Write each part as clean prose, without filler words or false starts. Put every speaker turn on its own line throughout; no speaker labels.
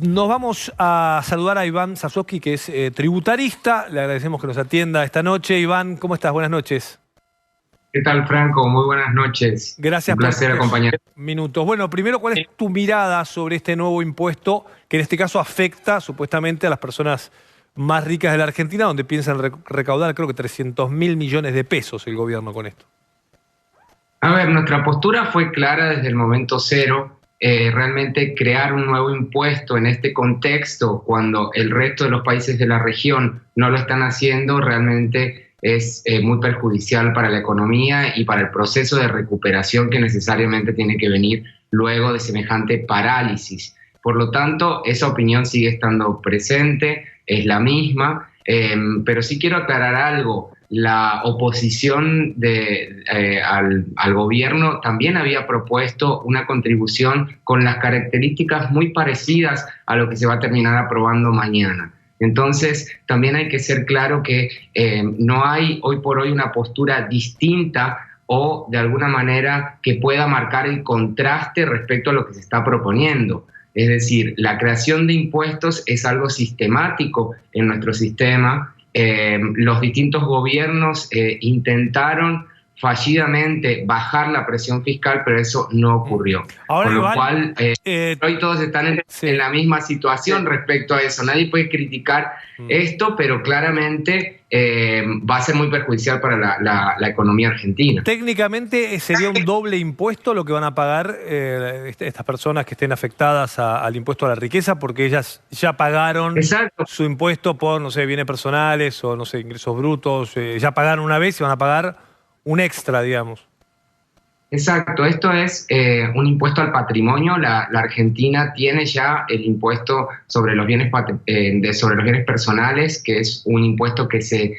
Nos vamos a saludar a Iván Zasovsky, que es tributarista. Le agradecemos que nos atienda esta noche. Iván, ¿cómo estás? Buenas noches.
¿Qué tal, Franco? Muy buenas noches.
Gracias
Un placer acompañar.
Minutos. Bueno, primero, ¿cuál es tu mirada sobre este nuevo impuesto que en este caso afecta supuestamente a las personas más ricas de la Argentina, donde piensan recaudar creo que 300.000 millones de pesos el gobierno con esto?
A ver, nuestra postura fue clara desde el momento cero. Realmente crear un nuevo impuesto en este contexto, cuando el resto de los países de la región no lo están haciendo, realmente es muy perjudicial para la economía y para el proceso de recuperación que necesariamente tiene que venir luego de semejante parálisis. Por lo tanto, esa opinión sigue estando presente, es la misma, pero sí quiero aclarar algo. La oposición al gobierno también había propuesto una contribución con las características muy parecidas a lo que se va a terminar aprobando mañana. Entonces, también hay que ser claro que no hay hoy por hoy una postura distinta o de alguna manera que pueda marcar el contraste respecto a lo que se está proponiendo. Es decir, la creación de impuestos es algo sistemático en nuestro sistema. Los distintos gobiernos intentaron fallidamente bajar la presión fiscal, pero eso no ocurrió.
Ahora,
con lo
Iván,
cual, hoy todos están en la misma situación respecto a eso. Nadie puede criticar esto, pero claramente va a ser muy perjudicial para la economía argentina.
Técnicamente sería un doble impuesto lo que van a pagar estas personas que estén afectadas al impuesto a la riqueza, porque ellas ya pagaron su impuesto por, no sé, bienes personales o, no sé, ingresos brutos. Ya pagaron una vez y van a pagar un extra, digamos.
Exacto, esto es un impuesto al patrimonio. La Argentina tiene ya el impuesto sobre los bienes personales, que es un impuesto que se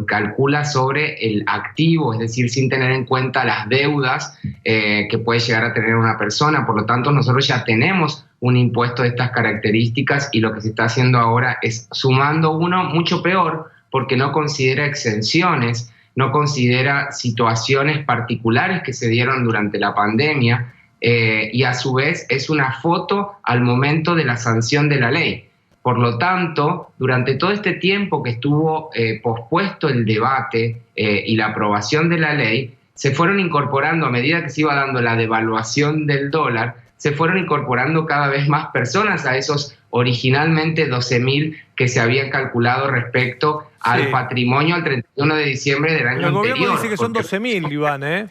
calcula sobre el activo, es decir, sin tener en cuenta las deudas que puede llegar a tener una persona. Por lo tanto, nosotros ya tenemos un impuesto de estas características y lo que se está haciendo ahora es sumando uno mucho peor, porque no considera exenciones, no considera situaciones particulares que se dieron durante la pandemia y a su vez es una foto al momento de la sanción de la ley. Por lo tanto, durante todo este tiempo que estuvo pospuesto el debate y la aprobación de la ley, se fueron incorporando, a medida que se iba dando la devaluación del dólar, se fueron incorporando cada vez más personas a esos originalmente 12.000 que se habían calculado respecto al patrimonio al 31 de diciembre del año anterior.
El gobierno dice que son 12.000, Iván, ¿eh?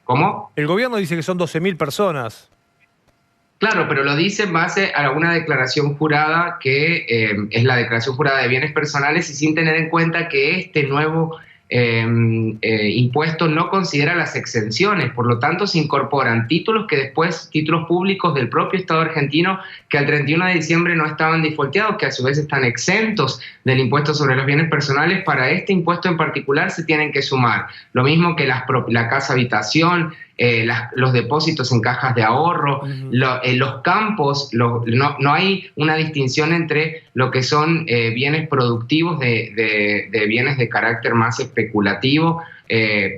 ¿Cómo?
El gobierno dice que son 12.000 personas.
Claro, pero lo dice en base a una declaración jurada que es la declaración jurada de bienes personales y sin tener en cuenta que este nuevo impuesto no considera las exenciones, por lo tanto se incorporan títulos públicos del propio Estado argentino que al 31 de diciembre no estaban defaulteados, que a su vez están exentos del impuesto sobre los bienes personales. Para este impuesto en particular se tienen que sumar lo mismo que la casa habitación, los depósitos en cajas de ahorro, los campos. No hay una distinción entre lo que son bienes productivos de bienes de carácter más especulativo.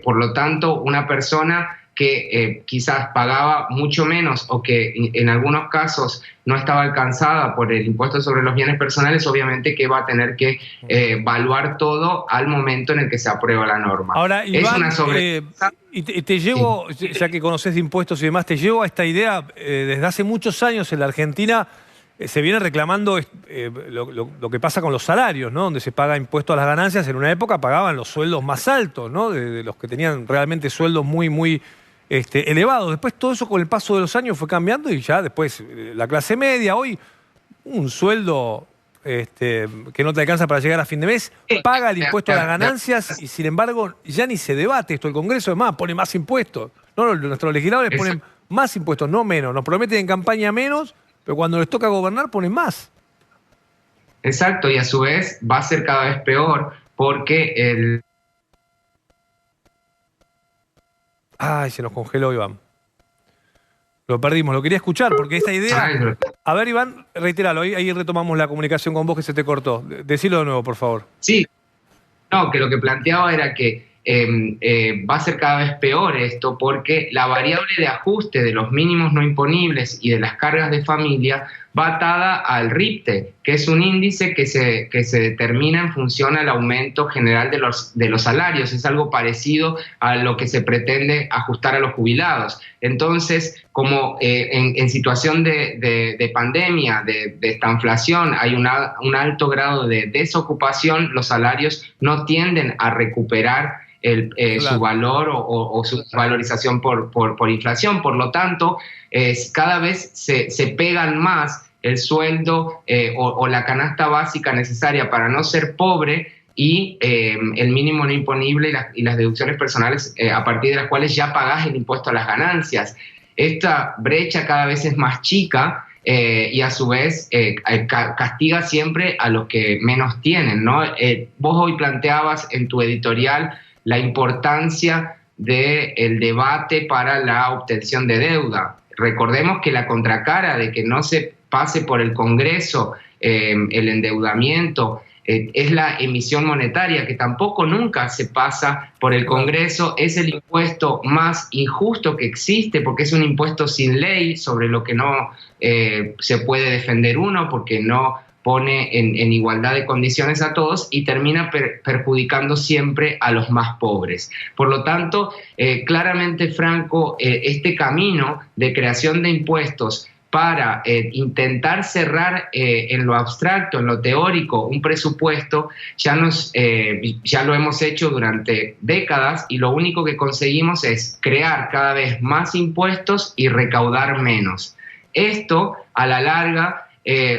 Por lo tanto, una persona que quizás pagaba mucho menos o que en algunos casos no estaba alcanzada por el impuesto sobre los bienes personales, obviamente que va a tener que evaluar todo al momento en el que se aprueba la norma.
Ahora, Iván, y te llevo, ya que conoces de impuestos y demás, te llevo a esta idea. Desde hace muchos años en la Argentina se viene reclamando lo que pasa con los salarios, ¿no? Donde se paga impuesto a las ganancias. En una época pagaban los sueldos más altos, ¿no? De los que tenían realmente sueldos muy elevados. Después todo eso con el paso de los años fue cambiando y ya después la clase media, hoy un sueldo que no te alcanza para llegar a fin de mes, paga el impuesto a las ganancias y sin embargo ya ni se debate esto. El Congreso además pone más impuestos. No, nuestros legisladores ponen más impuestos, no menos. Nos prometen en campaña menos, pero cuando les toca gobernar ponen más.
Exacto, y a su vez va a ser cada vez peor porque
Ay, se nos congeló, Iván. Lo perdimos, lo quería escuchar, porque esta idea... A ver, Iván, reitéralo, ahí retomamos la comunicación con vos que se te cortó. Decilo de nuevo, por favor.
Sí, no, que lo que planteaba era que va a ser cada vez peor esto, porque la variable de ajuste de los mínimos no imponibles y de las cargas de familia va atada al RIPTE, que es un índice que se determina en función al aumento general de los salarios. Es algo parecido a lo que se pretende ajustar a los jubilados. Entonces, como en situación de pandemia, de esta inflación, hay un alto grado de desocupación, los salarios no tienden a recuperar su valor o su valorización por inflación. Por lo tanto, cada vez se pegan más el sueldo o la canasta básica necesaria para no ser pobre y el mínimo no imponible y las deducciones personales a partir de las cuales ya pagás el impuesto a las ganancias. Esta brecha cada vez es más chica y a su vez castiga siempre a los que menos tienen, ¿no? Vos hoy planteabas en tu editorial la importancia del debate para la obtención de deuda. Recordemos que la contracara de que no se pase por el Congreso el endeudamiento es la emisión monetaria, que tampoco nunca se pasa por el Congreso. Es el impuesto más injusto que existe, porque es un impuesto sin ley sobre lo que no se puede defender uno, porque no pone en igualdad de condiciones a todos y termina perjudicando siempre a los más pobres. Por lo tanto, claramente, Franco, este camino de creación de impuestos para intentar cerrar en lo abstracto, en lo teórico, un presupuesto, ya lo hemos hecho durante décadas y lo único que conseguimos es crear cada vez más impuestos y recaudar menos. Esto, a la larga,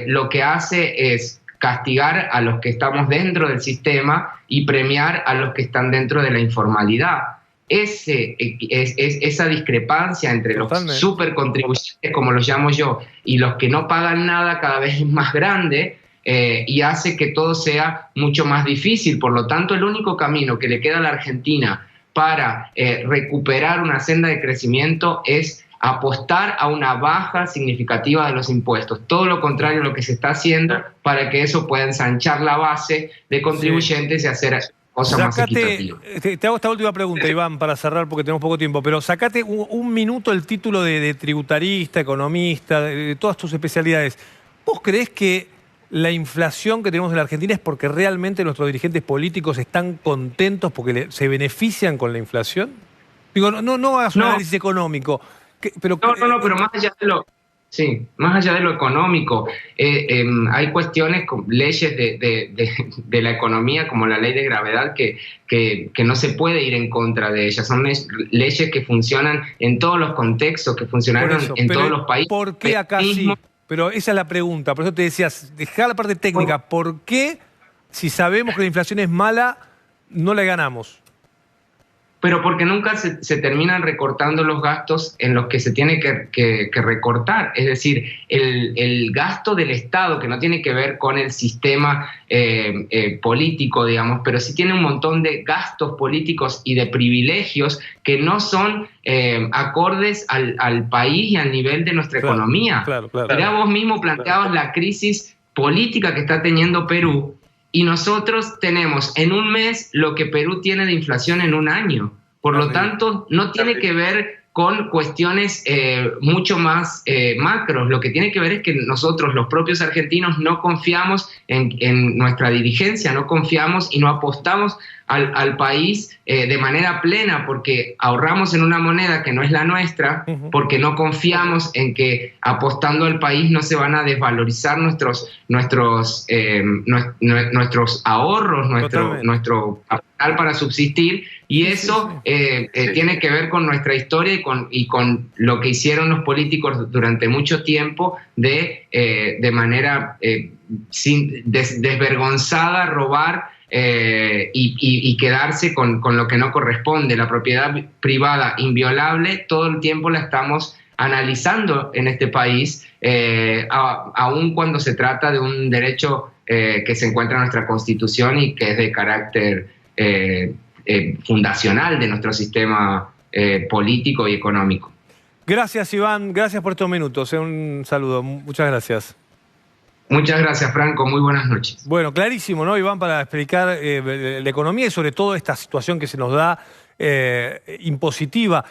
lo que hace es castigar a los que estamos dentro del sistema y premiar a los que están dentro de la informalidad. Esa discrepancia entre los supercontribuyentes, como los llamo yo, y los que no pagan nada cada vez es más grande y hace que todo sea mucho más difícil. Por lo tanto, el único camino que le queda a la Argentina para recuperar una senda de crecimiento es apostar a una baja significativa de los impuestos. Todo lo contrario a lo que se está haciendo para que eso pueda ensanchar la base de contribuyentes y hacer cosas más equitativas.
Te hago esta última pregunta, Iván, para cerrar porque tenemos poco tiempo, pero sacate un minuto el título de tributarista, economista, de todas tus especialidades. ¿Vos creés que la inflación que tenemos en la Argentina es porque realmente nuestros dirigentes políticos están contentos porque se benefician con la inflación? Digo, no hagas un análisis económico.
Pero más allá de lo... Sí, más allá de lo económico, hay cuestiones, leyes de la economía, como la ley de gravedad, que no se puede ir en contra de ellas. Son leyes que funcionan en todos los contextos, que funcionaron en todos los países.
¿Por qué acá sí? Pero esa es la pregunta. Por eso te decías, dejá la parte técnica. ¿Por qué, si sabemos que la inflación es mala, no la ganamos?
Pero porque nunca se terminan recortando los gastos en los que se tiene que recortar. Es decir, el gasto del Estado, que no tiene que ver con el sistema político, digamos, pero sí tiene un montón de gastos políticos y de privilegios que no son acordes al país y al nivel de nuestra economía. Claro. Mirá, vos mismo planteabas la crisis política que está teniendo Perú, y nosotros tenemos en un mes lo que Perú tiene de inflación en un año. Por lo tanto, no tiene que ver con cuestiones mucho más macros. Lo que tiene que ver es que nosotros, los propios argentinos, no confiamos en nuestra dirigencia, no confiamos y no apostamos al país de manera plena, porque ahorramos en una moneda que no es la nuestra, porque no confiamos en que apostando al país no se van a desvalorizar nuestros ahorros, nuestro capital para subsistir, y eso tiene que ver con nuestra historia y con lo que hicieron los políticos durante mucho tiempo de manera desvergonzada robar y quedarse con lo que no corresponde. La propiedad privada inviolable todo el tiempo la estamos analizando en este país, aun cuando se trata de un derecho que se encuentra en nuestra Constitución y que es de carácter fundacional de nuestro sistema político y económico.
Gracias, Iván, gracias por estos minutos. Un saludo, muchas gracias.
Muchas gracias, Franco. Muy buenas noches.
Bueno, clarísimo, ¿no, Iván? Para explicar la economía y sobre todo esta situación que se nos da impositiva.